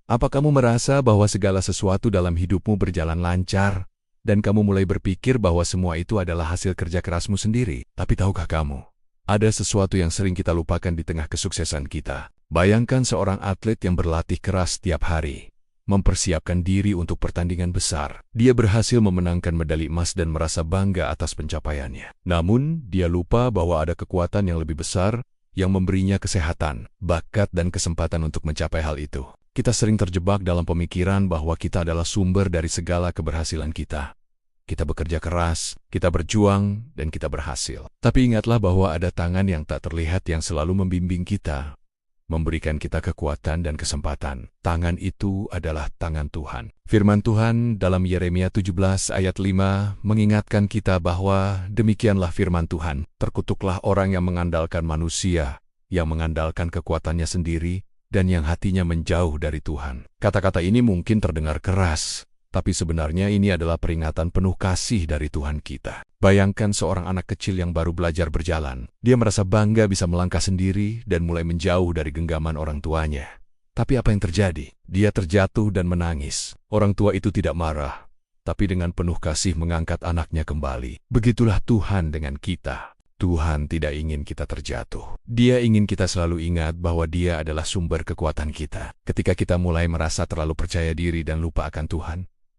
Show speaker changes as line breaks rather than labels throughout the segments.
Apa kamu merasa bahwa segala sesuatu dalam hidupmu berjalan lancar, dan kamu mulai berpikir bahwa semua itu adalah hasil kerja kerasmu sendiri? Tapi tahukah kamu, ada sesuatu yang sering kita lupakan di tengah kesuksesan kita. Bayangkan seorang atlet yang berlatih keras setiap hari, mempersiapkan diri untuk pertandingan besar. Dia berhasil memenangkan medali emas dan merasa bangga atas pencapaiannya. Namun, dia lupa bahwa ada kekuatan yang lebih besar yang memberinya kesehatan, bakat, dan kesempatan untuk mencapai hal itu. Kita sering terjebak dalam pemikiran bahwa kita adalah sumber dari segala keberhasilan kita. Kita bekerja keras, kita berjuang, dan kita berhasil. Tapi ingatlah bahwa ada tangan yang tak terlihat yang selalu membimbing kita, memberikan kita kekuatan dan kesempatan. Tangan itu adalah tangan Tuhan. Firman Tuhan dalam Yeremia 17 ayat 5 mengingatkan kita bahwa demikianlah firman Tuhan, terkutuklah orang yang mengandalkan manusia, yang mengandalkan kekuatannya sendiri, dan yang hatinya menjauh dari Tuhan. Kata-kata ini mungkin terdengar keras, tapi sebenarnya ini adalah peringatan penuh kasih dari Tuhan kita. Bayangkan seorang anak kecil yang baru belajar berjalan. Dia merasa bangga bisa melangkah sendiri dan mulai menjauh dari genggaman orang tuanya. Tapi apa yang terjadi? Dia terjatuh dan menangis. Orang tua itu tidak marah, tapi dengan penuh kasih mengangkat anaknya kembali. Begitulah Tuhan dengan kita. Tuhan tidak ingin kita terjatuh. Dia ingin kita selalu ingat bahwa Dia adalah sumber kekuatan kita. Ketika kita mulai merasa terlalu percaya diri dan lupa akan Tuhan,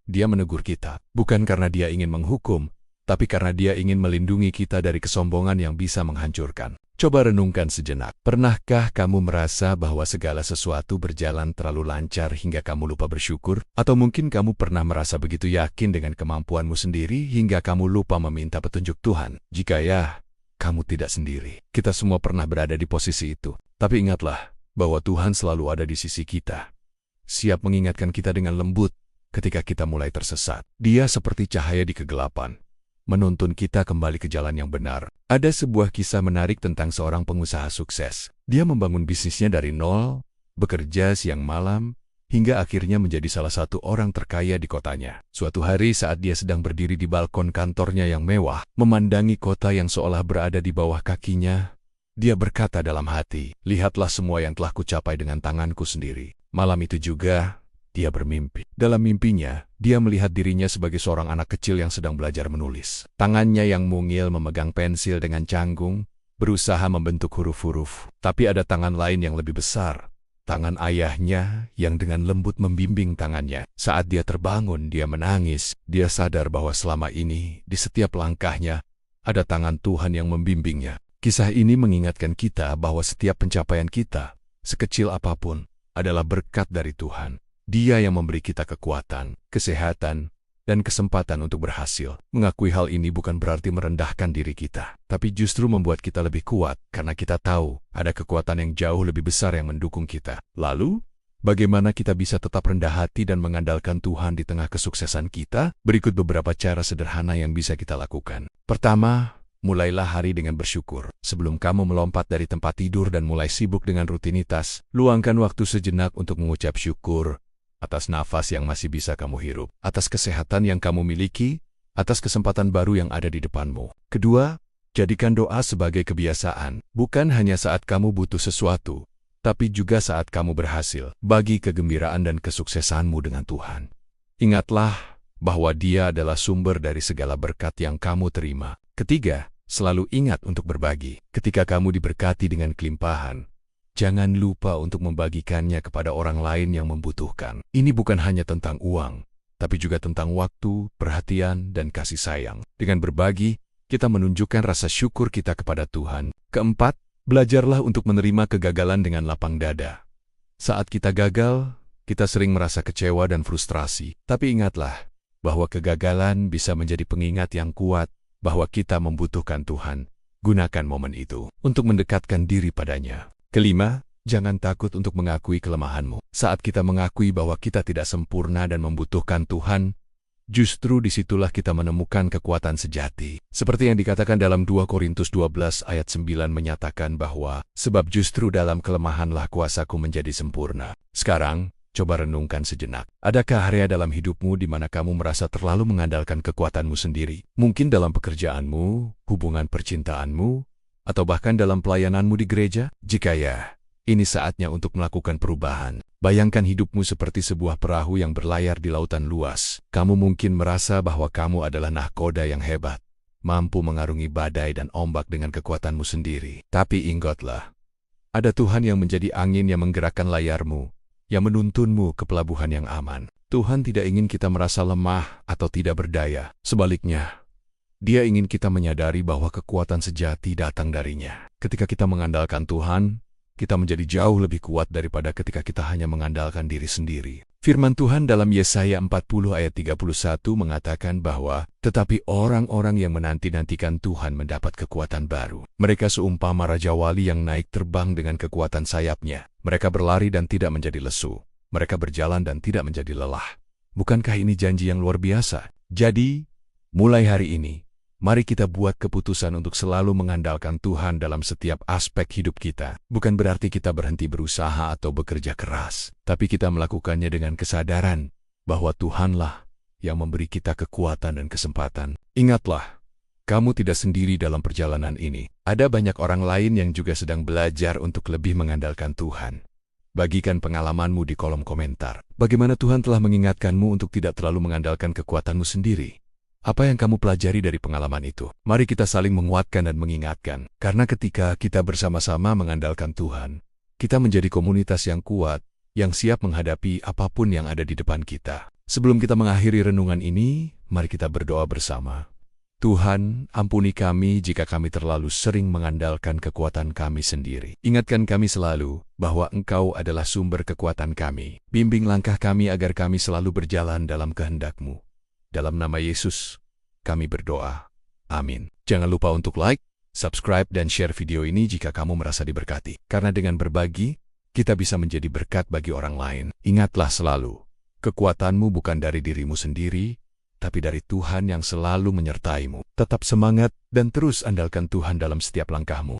Dia menegur kita, bukan karena Dia ingin menghukum, tapi karena Dia ingin melindungi kita dari kesombongan yang bisa menghancurkan. Coba renungkan sejenak. Pernahkah kamu merasa bahwa segala sesuatu berjalan terlalu lancar hingga kamu lupa bersyukur? Atau mungkin kamu pernah merasa begitu yakin dengan kemampuanmu sendiri hingga kamu lupa meminta petunjuk Tuhan? Jika ya, kamu tidak sendiri. Kita semua pernah berada di posisi itu. Tapi ingatlah bahwa Tuhan selalu ada di sisi kita, siap mengingatkan kita dengan lembut ketika kita mulai tersesat. Dia seperti cahaya di kegelapan, menuntun kita kembali ke jalan yang benar. Ada sebuah kisah menarik tentang seorang pengusaha sukses. Dia membangun bisnisnya dari nol, bekerja siang malam, hingga akhirnya menjadi salah satu orang terkaya di kotanya. Suatu hari saat dia sedang berdiri di balkon kantornya yang mewah, memandangi kota yang seolah berada di bawah kakinya, dia berkata dalam hati, "Lihatlah semua yang telah kucapai dengan tanganku sendiri." Malam itu juga, dia bermimpi. Dalam mimpinya, dia melihat dirinya sebagai seorang anak kecil yang sedang belajar menulis. Tangannya yang mungil memegang pensil dengan canggung, berusaha membentuk huruf-huruf. Tapi ada tangan lain yang lebih besar, tangan ayahnya yang dengan lembut membimbing tangannya. Saat dia terbangun, dia menangis. Dia sadar bahwa selama ini, di setiap langkahnya, ada tangan Tuhan yang membimbingnya. Kisah ini mengingatkan kita bahwa setiap pencapaian kita, sekecil apapun, adalah berkat dari Tuhan. Dia yang memberi kita kekuatan, kesehatan, dan kesempatan untuk berhasil. Mengakui hal ini bukan berarti merendahkan diri kita, tapi justru membuat kita lebih kuat karena kita tahu ada kekuatan yang jauh lebih besar yang mendukung kita. Lalu, bagaimana kita bisa tetap rendah hati dan mengandalkan Tuhan di tengah kesuksesan kita? Berikut beberapa cara sederhana yang bisa kita lakukan. Pertama, mulailah hari dengan bersyukur. Sebelum kamu melompat dari tempat tidur dan mulai sibuk dengan rutinitas, luangkan waktu sejenak untuk mengucap syukur atas nafas yang masih bisa kamu hirup, atas kesehatan yang kamu miliki, atas kesempatan baru yang ada di depanmu. Kedua, jadikan doa sebagai kebiasaan, bukan hanya saat kamu butuh sesuatu, tapi juga saat kamu berhasil. Bagi kegembiraan dan kesuksesanmu dengan Tuhan. Ingatlah bahwa Dia adalah sumber dari segala berkat yang kamu terima. Ketiga, selalu ingat untuk berbagi. Ketika kamu diberkati dengan kelimpahan, jangan lupa untuk membagikannya kepada orang lain yang membutuhkan. Ini bukan hanya tentang uang, tapi juga tentang waktu, perhatian, dan kasih sayang. Dengan berbagi, kita menunjukkan rasa syukur kita kepada Tuhan. Keempat, belajarlah untuk menerima kegagalan dengan lapang dada. Saat kita gagal, kita sering merasa kecewa dan frustrasi. Tapi ingatlah bahwa kegagalan bisa menjadi pengingat yang kuat bahwa kita membutuhkan Tuhan. Gunakan momen itu untuk mendekatkan diri padanya. Kelima, jangan takut untuk mengakui kelemahanmu. Saat kita mengakui bahwa kita tidak sempurna dan membutuhkan Tuhan, justru disitulah kita menemukan kekuatan sejati. Seperti yang dikatakan dalam 2 Korintus 12 ayat 9 menyatakan bahwa, sebab justru dalam kelemahanlah kuasaku menjadi sempurna. Sekarang, coba renungkan sejenak. Adakah area dalam hidupmu di mana kamu merasa terlalu mengandalkan kekuatanmu sendiri? Mungkin dalam pekerjaanmu, hubungan percintaanmu, atau bahkan dalam pelayananmu di gereja? Jika ya, ini saatnya untuk melakukan perubahan. Bayangkan hidupmu seperti sebuah perahu yang berlayar di lautan luas. Kamu mungkin merasa bahwa kamu adalah nahkoda yang hebat, mampu mengarungi badai dan ombak dengan kekuatanmu sendiri. Tapi ingatlah, ada Tuhan yang menjadi angin yang menggerakkan layarmu, yang menuntunmu ke pelabuhan yang aman. Tuhan tidak ingin kita merasa lemah atau tidak berdaya. Sebaliknya, Dia ingin kita menyadari bahwa kekuatan sejati datang darinya. Ketika kita mengandalkan Tuhan, kita menjadi jauh lebih kuat daripada ketika kita hanya mengandalkan diri sendiri. Firman Tuhan dalam Yesaya 40 ayat 31 mengatakan bahwa, tetapi orang-orang yang menanti-nantikan Tuhan mendapat kekuatan baru. Mereka seumpama Raja Wali yang naik terbang dengan kekuatan sayapnya. Mereka berlari dan tidak menjadi lesu. Mereka berjalan dan tidak menjadi lelah. Bukankah ini janji yang luar biasa? Jadi, mulai hari ini, mari kita buat keputusan untuk selalu mengandalkan Tuhan dalam setiap aspek hidup kita. Bukan berarti kita berhenti berusaha atau bekerja keras, tapi kita melakukannya dengan kesadaran bahwa Tuhanlah yang memberi kita kekuatan dan kesempatan. Ingatlah, kamu tidak sendiri dalam perjalanan ini. Ada banyak orang lain yang juga sedang belajar untuk lebih mengandalkan Tuhan. Bagikan pengalamanmu di kolom komentar. Bagaimana Tuhan telah mengingatkanmu untuk tidak terlalu mengandalkan kekuatanmu sendiri? Apa yang kamu pelajari dari pengalaman itu? Mari kita saling menguatkan dan mengingatkan. Karena ketika kita bersama-sama mengandalkan Tuhan, kita menjadi komunitas yang kuat, yang siap menghadapi apapun yang ada di depan kita. Sebelum kita mengakhiri renungan ini, mari kita berdoa bersama. Tuhan, ampuni kami jika kami terlalu sering mengandalkan kekuatan kami sendiri. Ingatkan kami selalu bahwa Engkau adalah sumber kekuatan kami. Bimbing langkah kami agar kami selalu berjalan dalam kehendak-Mu. Dalam nama Yesus, kami berdoa. Amin. Jangan lupa untuk like, subscribe, dan share video ini jika kamu merasa diberkati. Karena dengan berbagi, kita bisa menjadi berkat bagi orang lain. Ingatlah selalu, kekuatanmu bukan dari dirimu sendiri, tapi dari Tuhan yang selalu menyertaimu. Tetap semangat dan terus andalkan Tuhan dalam setiap langkahmu.